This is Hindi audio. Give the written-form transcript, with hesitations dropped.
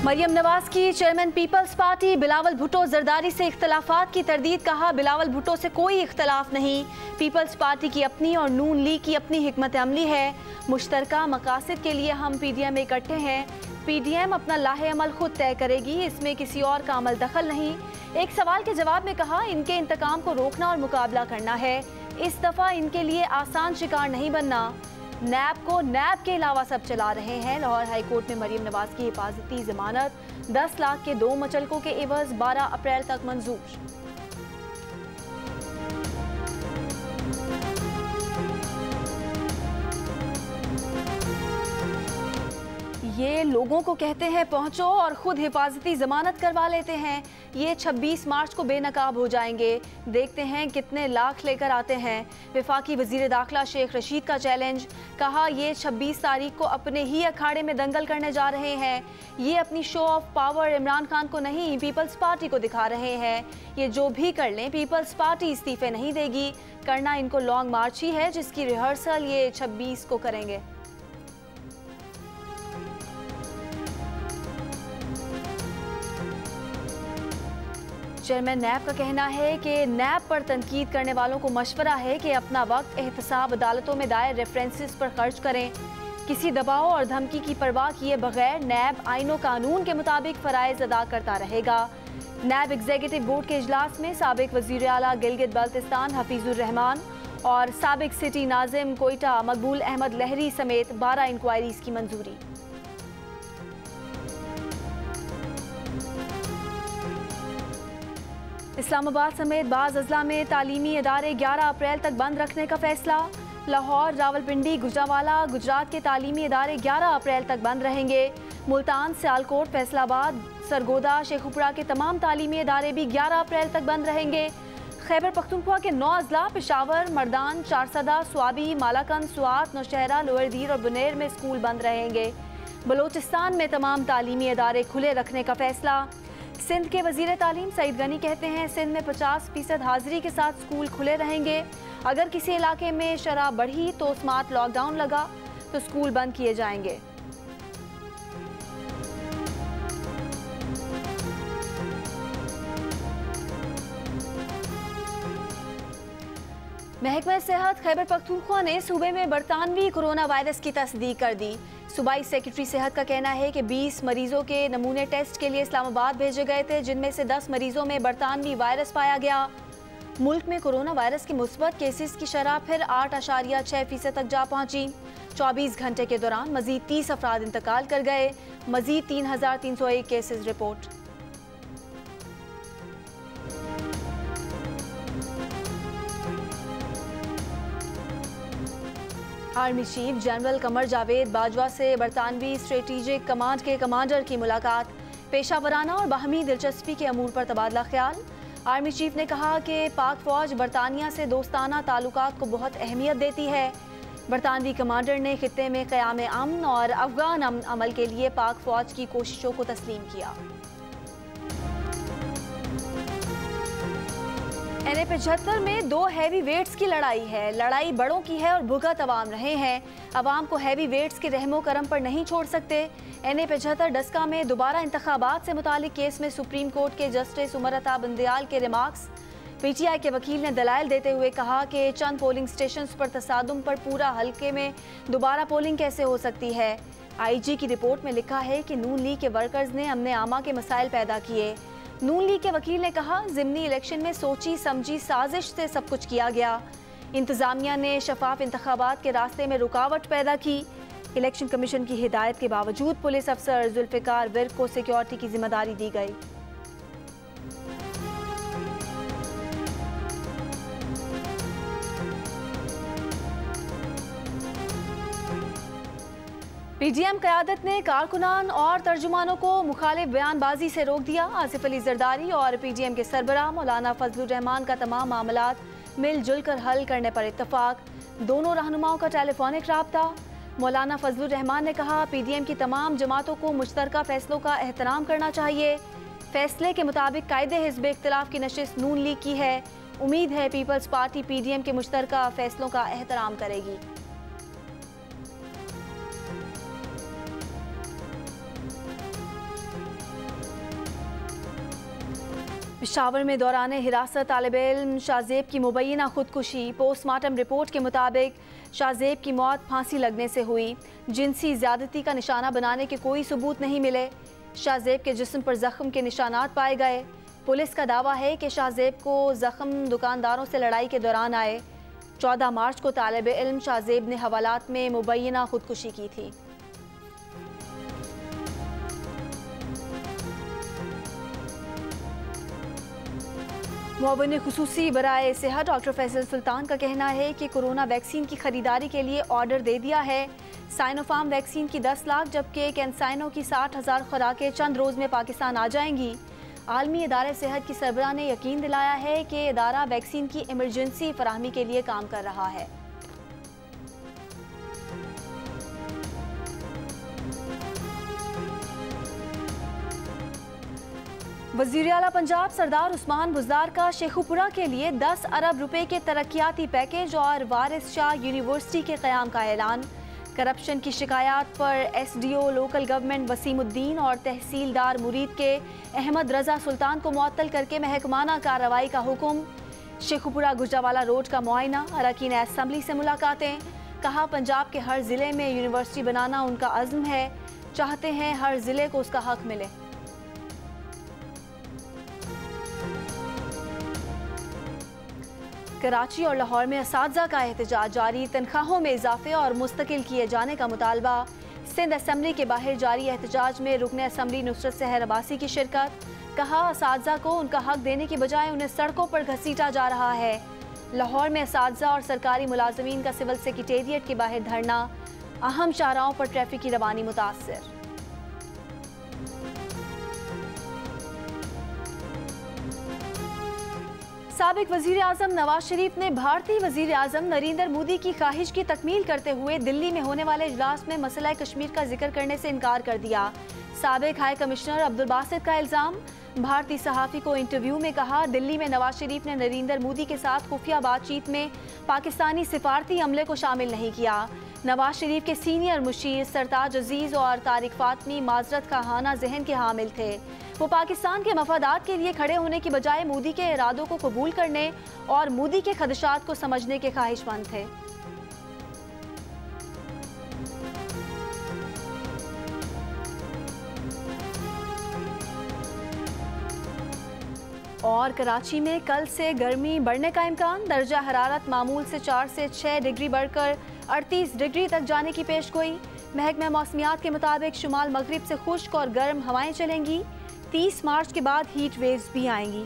मरियम नवाज की chairman Peoples Party Bilawal Bhutto Zardari से इख्तलाफात की तरदीद। कहा बिलावल भुट्टो से कोई इख्तलाफ नहीं, पीपल्स पार्टी की अपनी और नून लीग की अपनी हिकमत अमली है। मुश्तरका मकासद के लिए हम PDM में इकट्ठे हैं। PDM अपना लाहे अमल खुद तय करेगी, इसमें किसी और का अमल दखल नहीं। एक सवाल के जवाब में कहा इनके इंतकाम को रोकना और मुकाबला करना है, इस दफ़ा इनके लिए आसान शिकार नहीं बनना। नैब को नैब के अलावा सब चला रहे हैं। लाहौर हाईकोर्ट में मरियम नवाज की हिफाजती जमानत 10 लाख के 2 मुचलकों के एवज 12 अप्रैल तक मंजूर। ये लोगों को कहते हैं पहुंचो और खुद हिफाजती जमानत करवा लेते हैं। ये 26 मार्च को बेनकाब हो जाएंगे, देखते हैं कितने लाख लेकर आते हैं। वफाकी वजीर दाखिला शेख रशीद का चैलेंज। कहा ये 26 तारीख को अपने ही अखाड़े में दंगल करने जा रहे हैं। ये अपनी show off power Imran Khan को नहीं पीपल्स पार्टी को दिखा रहे हैं। ये जो भी कर लें पीपल्स पार्टी इस्तीफे नहीं देगी। करना इनको लॉन्ग मार्च ही है जिसकी रिहर्सल ये 26 को करेंगे। चेयरमैन नैब का कहना है कि नैब पर तनकीद करने वालों को मशवरा है कि अपना वक्त एहतसाब अदालतों में दायर रेफरेंसेस पर खर्च करें। किसी दबाव और धमकी की परवाह किए बगैर नैब आईन व कानून के मुताबिक फ़राइज़ अदा करता रहेगा। नैब एग्जीक्यूटिव बोर्ड के इजलास में साबिक वज़ीर आला गिलगित बल्तिस्तान हफीजुर रहमान और साबिक सिटी नाजिम कोयटा मकबूल अहमद लहरी समेत 12 इंक्वायरीज की मंजूरी। इस्लामाबाद समेत बाज़ अजला में तालीमी इदारे 11 अप्रैल तक बंद रखने का फैसला। लाहौर, रावलपिंडी, गुजरावाला, गुजरात के तालीमी इदारे 11 अप्रैल तक बंद रहेंगे। मुल्तान, सियालकोट, फैसलाबाद, सरगोदा, शेखुपुरा के तमाम तालीमी इदारे भी 11 अप्रैल तक बंद रहेंगे। खैबर पख्तूनख्वा के 9 अजला पेशावर, मर्दान, चारसदा, स्वाबी, मालाकंद, स्वात, नौशहरा, लोअर दीर और बुनेर में स्कूल बंद रहेंगे। बलोचिस्तान में तमाम तालीमी इदारे खुले रखने का फैसला। सिंध के वजीर तालीम सईद गनी कहते हैं सिंध में 50% हाजिरी के साथ स्कूल खुले रहेंगे। अगर किसी इलाके में शराब बढ़ी तो स्मार्ट लॉकडाउन लगा तो स्कूल बंद किए जाएंगे। महकमा सेहत खैबर पख्तूनख्वा ने सूबे में बरतानवी कोरोना वायरस की तस्दीक कर दी। सूबाई सेक्रेटरी सेहत का कहना है कि 20 मरीजों के नमूने टेस्ट के लिए इस्लामाबाद भेजे गए थे, जिनमें से 10 मरीजों में बरतानवी वायरस पाया गया। मुल्क में कोरोना वायरस के मुस्बत केसेस की शरह फिर 8.6% तक जा पहुंची। 24 घंटे के दौरान मजीद 30 अफराद इंतकाल कर गए। मजीद 3,301 cases report. Army chief general Qamar Javed Bajwa से बरतानवी स्ट्रेटेजिक कमांड के कमांडर की मुलाकात। पेशावराना और बाहमी दिलचस्पी के अमूर पर तबादला ख्याल। आर्मी चीफ ने कहा कि पाक फौज बरतानिया से दोस्ताना ताल्लुकात को बहुत अहमियत देती है। बरतानवी कमांडर ने खित्ते में क़याम अमन और अफगान अमन अमल के लिए पाक फौज की कोशिशों को तस्लीम किया। NA-75 में 2 हैवी वेट्स की लड़ाई है। लड़ाई बड़ों की है और भुगत अवाम रहे हैं। अवाम को हैवी वेट्स के रहमो करम पर नहीं छोड़ सकते। NA-75 डस्का में दोबारा इंतखाबात से मुतालिक केस में सुप्रीम कोर्ट के जस्टिस उमर अता बंदयाल के रिमार्क्स। PTI के वकील ने दलाइल देते हुए कहा कि चंद पोलिंग स्टेशंस पर तसादुम पर पूरा हल्के में दोबारा पोलिंग कैसे हो सकती है। IG की रिपोर्ट में लिखा है कि नून लीग के वर्कर्स ने अमने आमा के मसाइल पैदा किए। नून लीग के वकील ने कहा ज़िमनी इलेक्शन में सोची समझी साजिश से सब कुछ किया गया। इंतज़ामिया ने शफाफ इंतखाबात के रास्ते में रुकावट पैदा की। इलेक्शन कमीशन की हिदायत के बावजूद पुलिस अफसर जुल्फ़िकार विर्क को सिक्योरिटी की जिम्मेदारी दी गई। PDM क़यादत ने कारकुनान और तर्जुमानों को मुखालिफ बयानबाजी से रोक दिया। आसिफ अली जरदारी और PDM के सरबराह मौलाना फजलुर रहमान का तमाम मामलात मिलजुल कर हल करने पर इत्तफाक। दोनों रहनुमाओं का टेलीफोनिक राब्ता। मौलाना फजलुर रहमान ने कहा PDM की तमाम जमातों को मुश्तरका फैसलों का एहतराम करना चाहिए। फैसले के मुताबिक कायदे हिज़्ब इख्तिलाफ की नशिस्त नून लीग की है। उम्मीद है पीपल्स पार्टी PDM के मुश्तरका फैसलों का एहतराम करेगी। पेशावर में दौरान हिरासत तालिब-ए-इल्म शाहजेब की मुबैना खुदकुशी। पोस्टमार्टम रिपोर्ट के मुताबिक शाहजेब की मौत फांसी लगने से हुई। जिनसी ज्यादती का निशाना बनाने के कोई सबूत नहीं मिले। शाहजेब के जिस्म पर जख्म के निशानात पाए गए। पुलिस का दावा है कि शाहजेब को जख्म दुकानदारों से लड़ाई के दौरान आए। 14 मार्च को तालिब-ए-इल्म शाहजेब ने हवालात में मुबैना खुदकुशी की थी। मुअव्विन खुसूसी बराए सेहत डॉक्टर फैसल सुल्तान का कहना है कि कोरोना वैक्सीन की खरीदारी के लिए ऑर्डर दे दिया है। साइनोफार्म वैक्सीन की 10 लाख जबकि कैंसाइनो की 60,000 खुराकें चंद रोज़ में पाकिस्तान आ जाएंगी। आलमी इदारे सेहत की सरबराह ने यकीन दिलाया है कि इदारा वैक्सीन की इमरजेंसी फराहमी के लिए काम कर रहा है। वज़ीर आला पंजाब सरदार उस्मान बुज़दार का शेखुपुरा के लिए 10 अरब रुपए के तरक्याती पैकेज और वारिस शाह यूनिवर्सिटी के क़याम का ऐलान। करप्शन की शिकायत पर SDO लोकल गवर्नमेंट वसीमुद्दीन और तहसीलदार मुरीद के अहमद रजा सुल्तान को मुअत्तल करके महकमाना कार्रवाई का हुक्म। शेखुपुरा गुजरावाला रोड का मुआयना। अरकान असम्बली से मुलाकातें। कहा पंजाब के हर ज़िले में यूनिवर्सिटी बनाना उनका अज़्म है। चाहते हैं हर ज़िले को उसका हक मिले। कराची और लाहौर में असातिज़ा का एहतजाज जारी। तनख्वाहों में इजाफे और मुस्तकिल किए जाने का मुतालबा। सिंध असम्बली के बाहर जारी एहतजाज में रुकन असम्बली नुसरत सहर अब्बासी की शिरकत। कहा असातिज़ा को उनका हक देने की बजाय उन्हें सड़कों पर घसीटा जा रहा है। लाहौर में असातिज़ा और सरकारी मुलाजमीन का सिविल सेक्रेटेरिएट के बाहर धरना। अहम शाहराहों पर ट्रैफिक की रवानी मुतासर। साबिक वज़ीर आज़म नवाज शरीफ ने भारतीय वज़ीर आज़म नरेंद्र मोदी की ख्वाहिश की तकमील करते हुए दिल्ली में होने वाले इजलास में मसला कश्मीर का जिक्र करने से इनकार कर दिया। साबिक हाई कमिश्नर अब्दुल बासित का इल्ज़ाम। भारतीय सहाफ़ी को इंटरव्यू में कहा दिल्ली में नवाज शरीफ ने नरेंद्र मोदी के साथ खुफिया बातचीत में पाकिस्तानी सिफारती अमले को शामिल नहीं किया। नवाज शरीफ के सीनियर मुशीर सरताज अजीज़ और तारिक फातमी माजरत का हाना जहन के हामिल थे। वो पाकिस्तान के मफादात के लिए खड़े होने की बजाय मोदी के इरादों को कबूल करने और मोदी के खदशात को समझने के ख्वाहिशमंद थे। और कराची में कल से गर्मी बढ़ने का इम्कान। दर्जा हरारत मामूल से 4 से 6 डिग्री बढ़कर 38 डिग्री तक जाने की पेशगोई। महकमा मौसमियात के मुताबिक शुमाल मगरिब से खुश्क और गर्म हवाएं चलेंगी। 30 मार्च के बाद हीट वेव्स भी आएंगी।